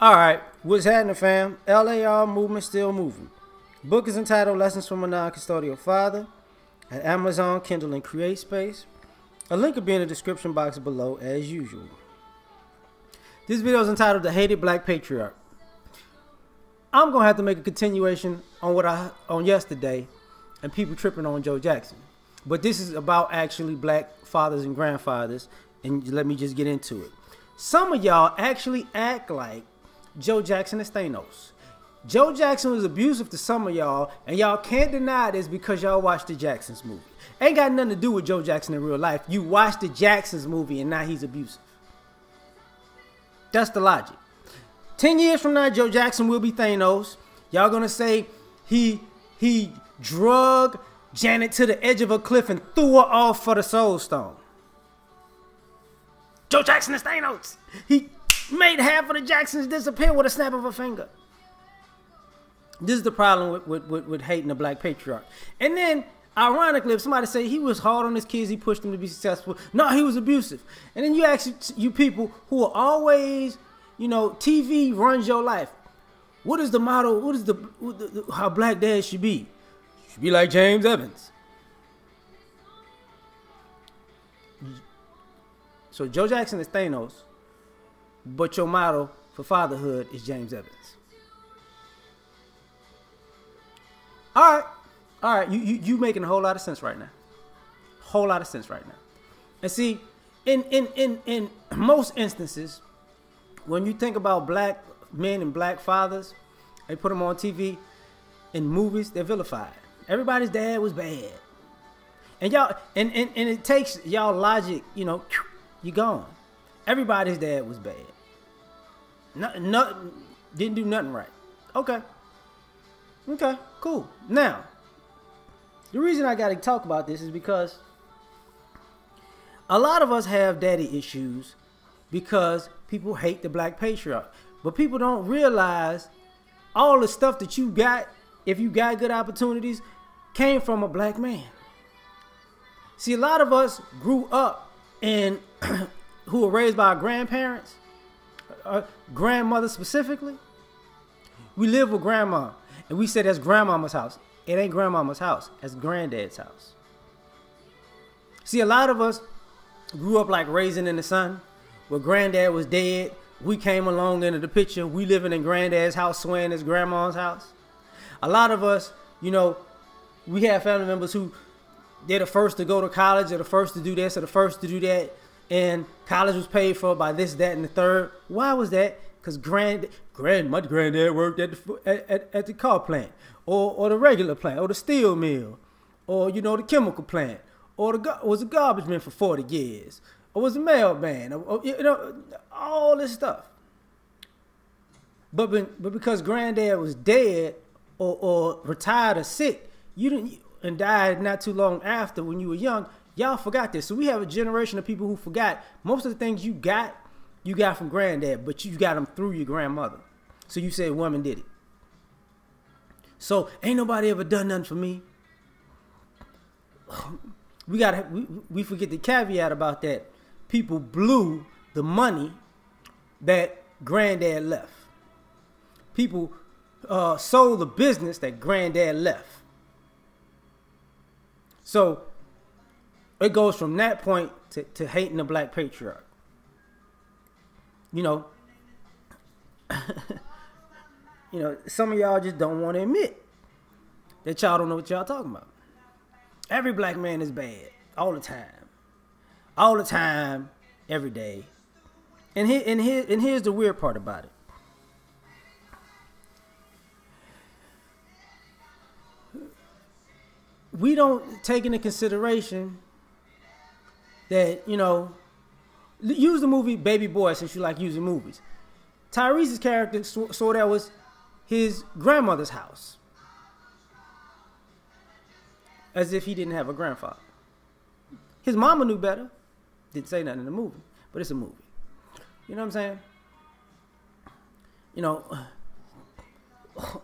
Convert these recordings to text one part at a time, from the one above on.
All right, what's happening, fam? L.A.R. movement still moving. Book is entitled Lessons from a Non-Custodial Father at Amazon, Kindle, and Create Space. A link will be in the description box below as usual. This video is entitled The Hated Black Patriarch. I'm going to have to make a continuation on what on yesterday and people tripping on Joe Jackson. But this is about actually black fathers and grandfathers, and let me just get into it. Some of y'all actually act like Joe Jackson is Thanos. Joe Jackson was abusive to some of y'all, and y'all can't deny this because y'all watched the Jacksons movie. Ain't got nothing to do with Joe Jackson in real life. You watched the Jacksons movie, and now he's abusive. That's the logic. 10 years from now, Joe Jackson will be Thanos. Y'all gonna say he drug Janet to the edge of a cliff and threw her off for the Soul Stone. Joe Jackson is Thanos. He made half of the Jacksons disappear with a snap of a finger. This is the problem with hating the black patriarch. And then, ironically, if somebody say he was hard on his kids, he pushed them to be successful. No, he was abusive. And then you ask you people who are always, TV runs your life. What is the motto? What is how black dads should be? Should be like James Evans. So Joe Jackson is Thanos, but your motto for fatherhood is James Evans. All right, you making a whole lot of sense right now. Whole lot of sense right now. And see, in most instances, when you think about black men and black fathers, they put them on TV, in movies, they're vilified. Everybody's dad was bad. And y'all, and it takes y'all logic, you gone. Everybody's dad was bad. Didn't do nothing right. Okay, cool. Now, the reason I got to talk about this is because a lot of us have daddy issues because people hate the black patriarch. But people don't realize all the stuff that you got, if you got good opportunities, came from a black man. See, a lot of us grew up in who were raised by our grandparents, grandmother specifically. We live with grandma, and we said that's grandmama's house. It ain't grandmama's house. That's granddad's house. See, a lot of us grew up like Raising in the Sun, where granddad was dead. We came along into the picture. We living in granddad's house, swearing it's grandma's house. A lot of us, we have family members who they're the first to go to college, or the first to do this, or the first to do that, and college was paid for by this, that, and the third. Why was that? Because my granddad worked at the car plant, or the regular plant, or the steel mill, or the chemical plant, or was a garbage man for 40 years, or was a mailman, or all this stuff. But because granddad was dead or retired or sick, and died not too long after when you were young, y'all forgot this. So we have a generation of people who forgot most of the things you got from granddad, but you got them through your grandmother. So you say woman did it. So ain't nobody ever done nothing for me. We forget the caveat about that. People blew the money that granddad left. People sold the business that granddad left. So it goes from that point to hating the black patriarch. Some of y'all just don't want to admit that y'all don't know what y'all talking about. Every black man is bad all the time, every day. And here's the weird part about it. We don't take into consideration that, use the movie Baby Boy since you like using movies. Tyrese's character saw that was his grandmother's house. As if he didn't have a grandfather. His mama knew better. Didn't say nothing in the movie, but it's a movie. You know what I'm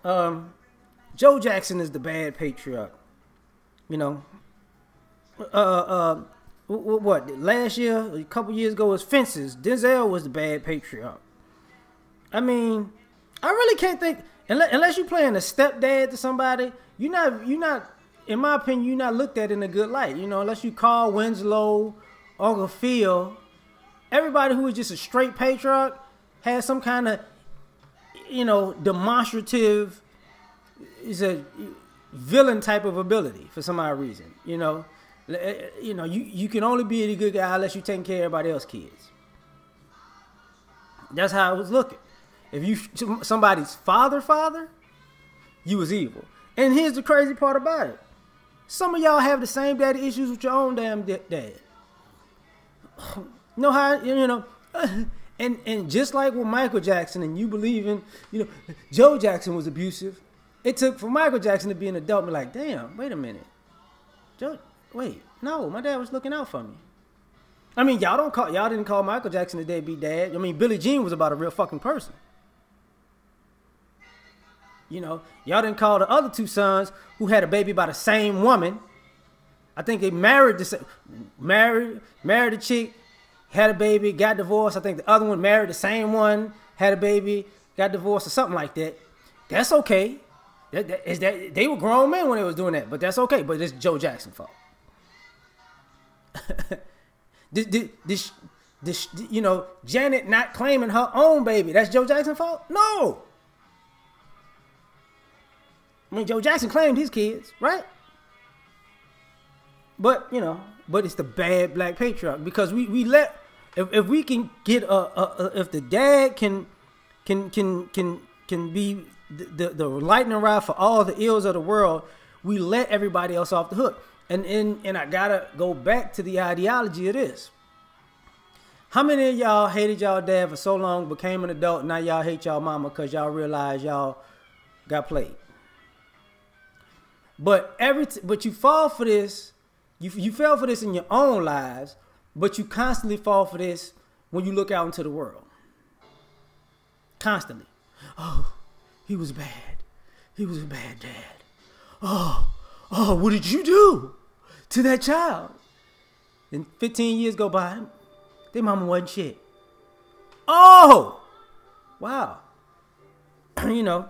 saying? Joe Jackson is the bad patriarch. What last year, a couple years ago, was Fences. Denzel was the bad patriarch. I mean, I really can't think unless you're playing a stepdad to somebody. You're not. In my opinion, you're not looked at in a good light. You know, unless you Carl Winslow, Uncle Phil, everybody who is just a straight patriarch has some kind of, demonstrative, is a villain type of ability for some odd reason. You can only be a good guy unless you taking care of everybody else's kids. That's how it was looking. If you somebody's father, you was evil. And here's the crazy part about it. Some of y'all have the same daddy issues with your own damn dad. Know how, and just like with Michael Jackson, and you believe in, Joe Jackson was abusive. It took for Michael Jackson to be an adult and be like, damn, wait a minute. No, my dad was looking out for me. I mean, y'all didn't call Michael Jackson a deadbeat dad. I mean, Billie Jean was about a real fucking person. Y'all didn't call the other two sons who had a baby by the same woman. I think they married a chick, had a baby, got divorced. I think the other one married the same one, had a baby, got divorced, or something like that. That's okay. They were grown men when they was doing that, but that's okay. But it's Joe Jackson's fault. Janet not claiming her own baby, that's Joe Jackson's fault? No. I mean, Joe Jackson claimed his kids, right? But it's the bad black patriarch, because we let, if we can get if the dad can be the lightning rod for all the ills of the world, we let everybody else off the hook. And I gotta go back to the ideology of this. How many of y'all hated y'all dad for so long, became an adult, now y'all hate y'all mama because y'all realize y'all got played? But you fall for this. You fell for this in your own lives, but you constantly fall for this when you look out into the world. Constantly. Oh, he was bad. He was a bad dad. Oh, what did you do to that child? And 15 years go by, their mama wasn't shit. Oh, wow. The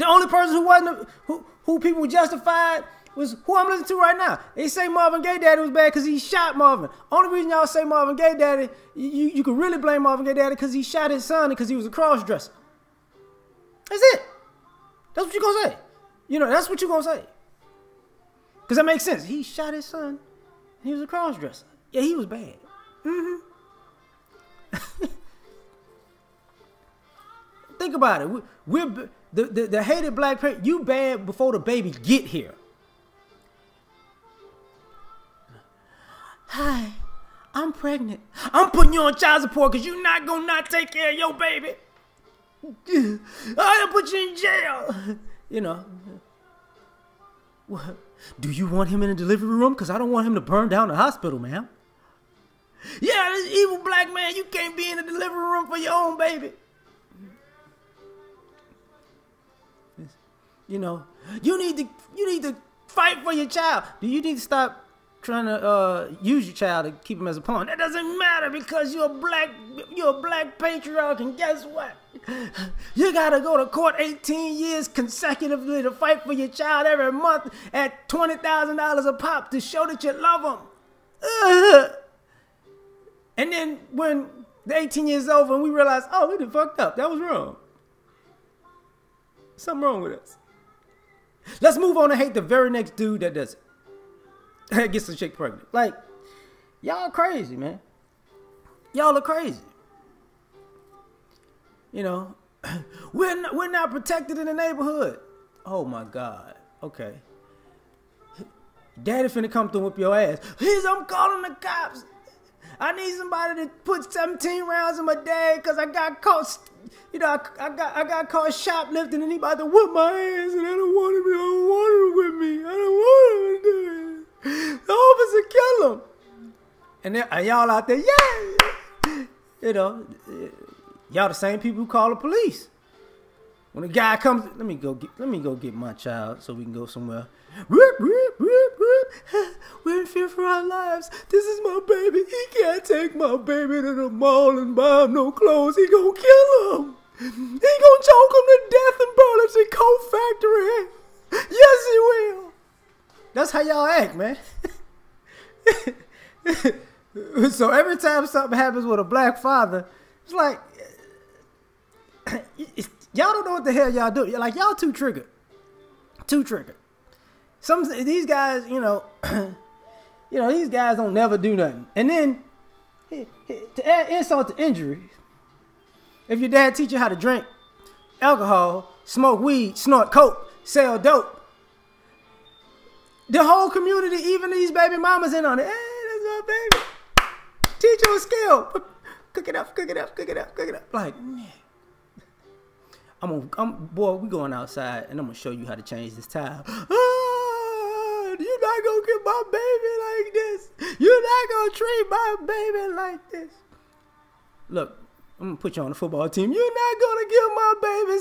only person who wasn't who people justified was who I'm listening to right now. They say Marvin Gaye Daddy was bad because he shot Marvin. Only reason y'all say Marvin Gaye Daddy, you can really blame Marvin Gaye Daddy because he shot his son and because he was a cross-dresser. That's it. That's what you're going to say. That's what you're going to say. Because that makes sense. He shot his son and he was a cross-dresser. Yeah, he was bad. Mm-hmm. Think about it. We're the hated black parent. You bad before the baby get here. Hi, I'm pregnant. I'm putting you on child support because you're not gonna not take care of your baby. I'll put you in jail. What? Do you want him in a delivery room? Because I don't want him to burn down the hospital, ma'am. Yeah, this evil black man, you can't be in a delivery room for your own baby. You need to fight for your child. Do you need to stop trying to use your child to keep him as a pawn? That doesn't matter because you're a black patriarch, and guess what? You gotta go to court 18 years consecutively to fight for your child every month at $20,000 a pop to show that you love them. And then when the 18 years over and we realize, oh, we done fucked up. That was wrong. Something wrong with us. Let's move on and hate the very next dude that does it. That gets the chick pregnant. Like, y'all crazy, man. Y'all are crazy. We're not protected in the neighborhood. Oh my God. Okay. Daddy finna come through and whip your ass. I'm calling the cops. I need somebody to put 17 rounds in my dad because I got caught. I got caught shoplifting and he about to whip my ass and I don't want him to whip me. I don't want him to do it. The officer kill him. And y'all out there, yeah. Y'all the same people who call the police. When a guy comes, let me go get my child so we can go somewhere. Whoop, whoop, whoop, whoop. We're in fear for our lives. This is my baby. He can't take my baby to the mall and buy him no clothes. He gonna kill him. He gonna choke him to death and burn him to coat factory. Yes, he will. That's how y'all act, man. So every time something happens with a black father, it's like y'all don't know what the hell y'all do. Like y'all too triggered. These guys, these guys don't never do nothing. And then to add insult to injury, if your dad teach you how to drink alcohol, smoke weed, snort coke, sell dope, the whole community, even these baby mamas in on it. Hey, that's my baby. Teach you a skill. Cook it up. Like, man. Boy, we going outside and I'm gonna show you how to change this tile. You're not gonna get my baby like this. You're not gonna treat my baby like this. Look, I'm gonna put you on the football team. You're not gonna give my baby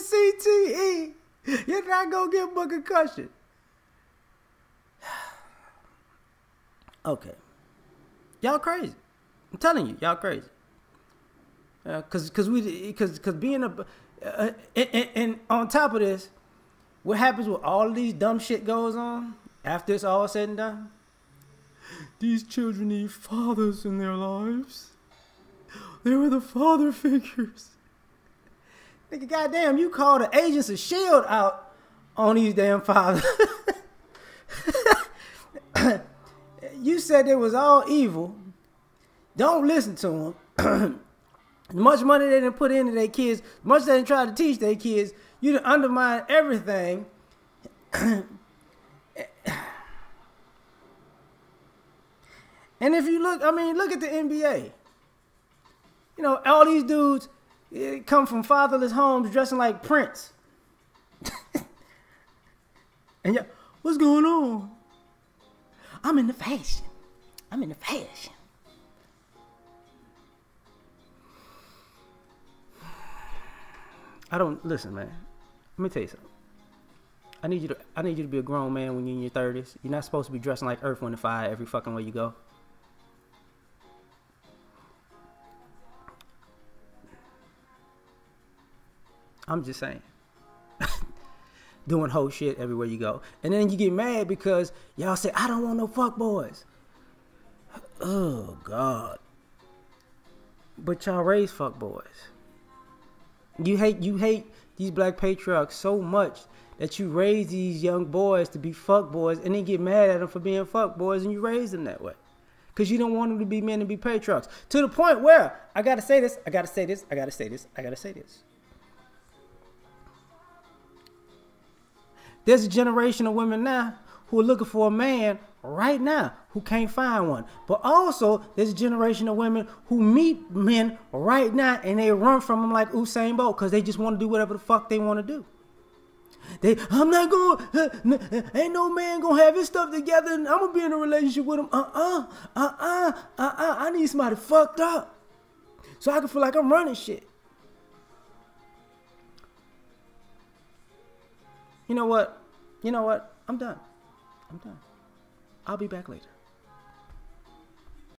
CTE. You're not gonna give him a concussion. Okay. Y'all crazy. I'm telling you, y'all crazy. Cause being and on top of this, what happens with all of these dumb shit goes on after it's all said and done? These children need fathers in their lives. They were the father figures. Nigga, goddamn, you call the agents of S.H.I.E.L.D. out on these damn fathers. You said it was all evil. Don't listen to them. Much money they didn't put into their kids, much they didn't try to teach their kids, you done undermine everything. And if you look at the NBA. All these dudes come from fatherless homes dressing like Prince. And yeah, what's going on? I'm in the fashion. Listen, man. Let me tell you something. I need you to be a grown man when you're in your 30s. You're not supposed to be dressing like Earth, Wind, and Fire every fucking way you go. I'm just saying. Doing whole shit everywhere you go. And then you get mad because y'all say, I don't want no fuck boys. Oh, God. But y'all raise fuck boys. You hate these black patriarchs so much that you raise these young boys to be fuck boys and then get mad at them for being fuck boys and you raise them that way. Because you don't want them to be men and be patriarchs. To the point where, I gotta say this. There's a generation of women now who are looking for a man right now who can't find one. But also, there's a generation of women who meet men right now and they run from them like Usain Bolt because they just want to do whatever the fuck they want to do. I'm not going, ain't no man going to have his stuff together and I'm going to be in a relationship with him. I need somebody fucked up so I can feel like I'm running shit. You know what? I'm done. I'll be back later.